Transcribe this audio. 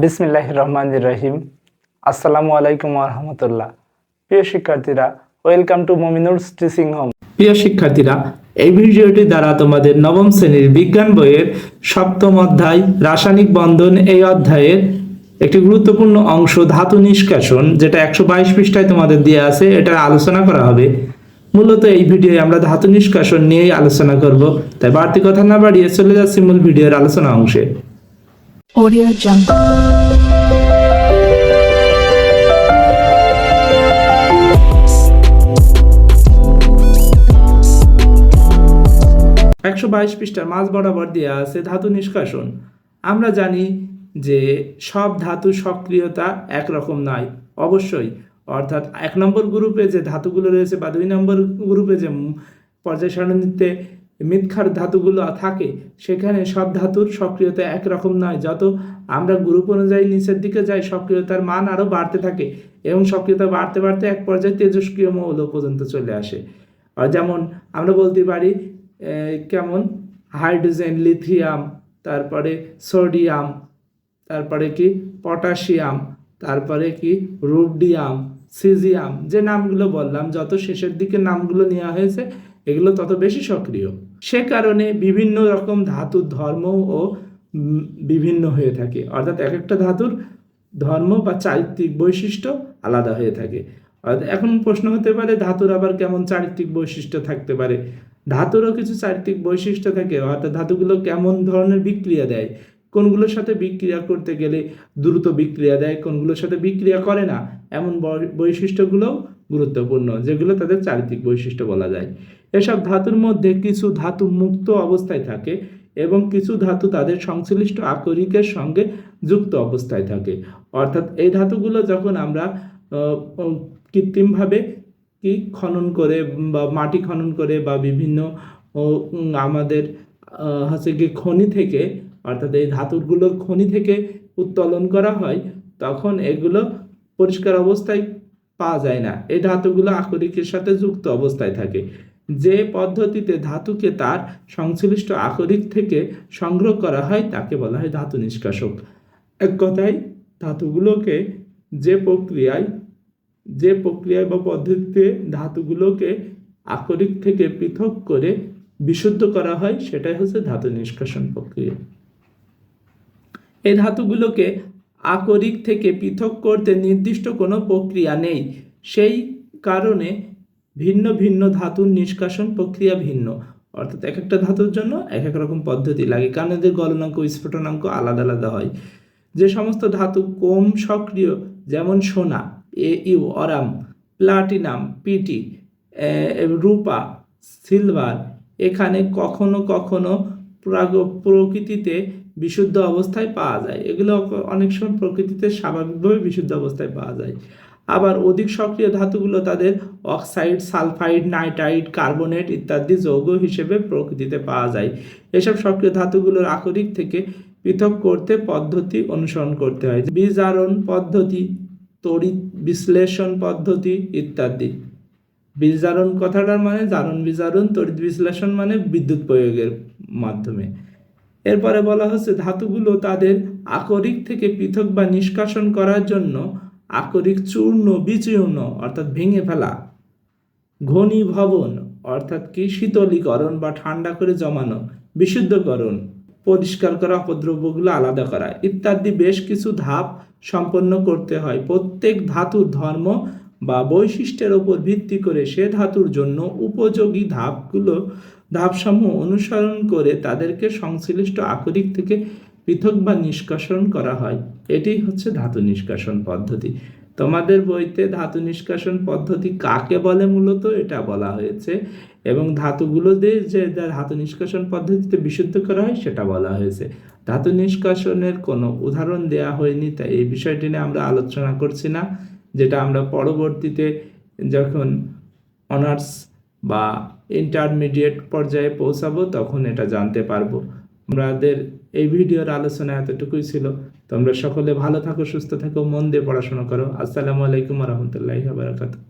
বিসমিল্লাহির রহমানির রহিম। আসসালামু আলাইকুম ওয়া রাহমাতুল্লাহ। প্রিয় শিক্ষার্থীরা, ওয়েলকাম টু মমিনুরস টিচিং হোম। প্রিয় শিক্ষার্থীরা, এই ভিডিওটি দ্বারা তোমাদের নবম শ্রেণীর বিজ্ঞান বইয়ের সপ্তম অধ্যায় রাসায়নিক বন্ধন এই অধ্যায়ের একটি গুরুত্বপূর্ণ অংশ ধাতু নিষ্কাশন, যেটা 122 পৃষ্ঠায় তোমাদের দেওয়া আছে, এটা আলোচনা করা হবে। মূলত এই ভিডিওয়ে আমরা ধাতু নিষ্কাশন নিয়েই আলোচনা করব, তাই বাড়তি কথা না বাড়িয়ে চলে যাচ্ছি মূল ভিডিওর আলোচনা অংশে। Audio Jungle. 122 পৃষ্ঠার মাঝ বরাবর দেওয়া আছে ধাতু নিষ্কাশন। আমরা জানি যে সব ধাতু সক্রিয়তা একরকম নয়, অবশ্যই। অর্থাৎ 1 নম্বর গ্রুপে যে ধাতুগুলো রয়েছে বা 2 নম্বর গ্রুপে যে পর্যায় সারণীতে মৃৎক্ষার ধাতুগুলো থাকে, সেখানে সব ধাতুর সক্রিয়তা একরকম নয়। যত আমরা গ্রুপ অনুযায়ী নিচের দিকে যাই, সক্রিয়তার মান আরও বাড়তে থাকে এবং সক্রিয়তা বাড়তে বাড়তে এক পর্যায়ে তেজস্ক্রিয় মৌল পর্যন্ত চলে আসে। যেমন আমরা বলতে পারি কেমন হাইড্রোজেন, লিথিয়াম, তারপরে সোডিয়াম, তারপরে কি পটাশিয়াম, তারপরে কি রুবিডিয়াম, সিজিয়াম, যে নামগুলো বললাম, যত শেষের দিকে নামগুলো নেওয়া হয়েছে এগুলো তত বেশি সক্রিয়। সে কারণে বিভিন্ন রকম ধাতুর ধর্ম ও বিভিন্ন হয়ে থাকে, অর্থাৎ এক একটা ধাতুর ধর্ম বা চারিত্রিক বৈশিষ্ট্য আলাদা হয়ে থাকে। এখন প্রশ্ন হতে পারে ধাতুর আবার কেমন চারিত্রিক বৈশিষ্ট্য থাকতে পারে। ধাতুরও কিছু চারিত্রিক বৈশিষ্ট্য থাকে, অর্থাৎ ধাতুগুলো কেমন ধরনের বিক্রিয়া দেয়, কোনগুলোর সাথে বিক্রিয়া করতে গেলে দ্রুত বিক্রিয়া দেয়, কোনগুলোর সাথে বিক্রিয়া করে না, এমন বৈশিষ্ট্যগুলোও গুরুত্বপূর্ণ, যেগুলো তাদের চারিত্রিক বৈশিষ্ট্য বলা যায়। এসব ধাতুর মধ্যে কিছু ধাতু মুক্ত অবস্থায় থাকে এবং কিছু ধাতু তাদের সংশ্লিষ্ট আকরিকের সঙ্গে যুক্ত অবস্থায় থাকে। অর্থাৎ এই ধাতুগুলো যখন আমরা কৃত্রিমভাবে কি খনন করে বা মাটি খনন করে বা বিভিন্ন আমাদের হচ্ছে কি খনি থেকে, অর্থাৎ এই ধাতুগুলো খনি থেকে উত্তোলন করা হয়, তখন এগুলো পরিষ্কার অবস্থায় পাওয়া যায় না। এই ধাতুগুলো আকরিকের সাথে যুক্ত অবস্থায় থাকে। যে পদ্ধতিতে ধাতুকে তার সংশ্লিষ্ট আকরিক থেকে সংগ্রহ করা হয় তাকে বলা হয় ধাতু নিষ্কাশক। এক কথায় ধাতুগুলোকে যে প্রক্রিয়ায় বা পদ্ধতিতে ধাতুগুলোকে আকরিক থেকে পৃথক করে বিশুদ্ধ করা হয়, সেটাই হচ্ছে ধাতু নিষ্কাশন প্রক্রিয়া। এই ধাতুগুলোকে আকরিক থেকে পৃথক করতে নির্দিষ্ট কোনো প্রক্রিয়া নেই, সেই কারণে ভিন্ন ভিন্ন ধাতুর নিষ্কাশন প্রক্রিয়া ভিন্ন। অর্থাৎ এক একটা ধাতুর জন্য এক এক রকম পদ্ধতি লাগে, কারণ এদের গলনাঙ্ক স্ফুটনাঙ্ক আলাদা আলাদা হয়। যে সমস্ত ধাতু কম সক্রিয়, যেমন সোনা Au, অরাম, প্লাটিনাম Pt, রূপা, সিলভার, এখানে কখনো কখনো প্রকৃতিতে বিশুদ্ধ অবস্থায় পাওয়া যায়। এগুলো অনেক সময় প্রকৃতিতে স্বাভাবিকভাবে বিশুদ্ধ অবস্থায় পাওয়া যায়। আবার অধিক সক্রিয় ধাতুগুলো তাদের অক্সাইড, সালফাইড, নাইট্রাইট, কার্বনেট ইত্যাদি যৌগ হিসেবে প্রকৃতিতে পাওয়া যায়। এসব সক্রিয় ধাতুগুলোর আকরিক থেকে পৃথক করতে পদ্ধতি অনুসরণ করতে হয়, বিজারণ পদ্ধতি, তড়িৎ বিশ্লেষণ পদ্ধতি ইত্যাদি। বিজারণ কথাটার মানে জারণ বিজারণ, তড়িৎ বিশ্লেষণ মানে বিদ্যুৎ প্রয়োগের মাধ্যমে। এরপরে বলা হচ্ছে ধাতুগুলো তাদের আকরিক থেকে পৃথক বা নিষ্কাশন করার জন্য আকরিক চূর্ণ, বিচূর্ণ অর্থাৎ ভেঙে ফেলা, ঘনীভবন অর্থাৎ কি শীতলীকরণ বা ঠান্ডা করে জমানো, বিশুদ্ধকরণ পরিষ্কার করা, অপদ্রব্যগুলো আলাদা করা ইত্যাদি বেশ কিছু ধাপ সম্পন্ন করতে হয়। প্রত্যেক ধাতুর ধর্ম বা বৈশিষ্ট্যের উপর ভিত্তি করে সে ধাতুর জন্য উপযোগী ধাপসমূহ অনুসরণ করে তাদেরকে সংশ্লিষ্ট আকরিক থেকে পৃথক বা নিষ্কাশন করা হয়। এটি হচ্ছে ধাতু নিষ্কাশন পদ্ধতি। তোমাদের বইতে ধাতু নিষ্কাশন পদ্ধতি কাকে বলে মূলত এটা বলা হয়েছে, এবং ধাতুগুলো দিয়ে যে ধাতু নিষ্কাশন পদ্ধতিতে বিশুদ্ধ করা হয় সেটা বলা হয়েছে। ধাতু নিষ্কাশনের কোনো উদাহরণ দেয়া হয়নি, তাই এই বিষয়টি নিয়ে আমরা আলোচনা করছি না, যেটা আমরা পরবর্তীতে যখন অনার্স বা ইন্টারমিডিয়েট পর্যায়ে পৌঁছাবো তখন এটা জানতে পারবো। আমাদের এই ভিডিওর আলোচনা এতটুকুই ছিল। তোমরা সকলে ভালো থাকো, সুস্থ থাকো, মন দিয়ে পড়াশোনা করো। আসসালামু আলাইকুম ওয়া রাহমাতুল্লাহি ওয়া বারাকাতুহু।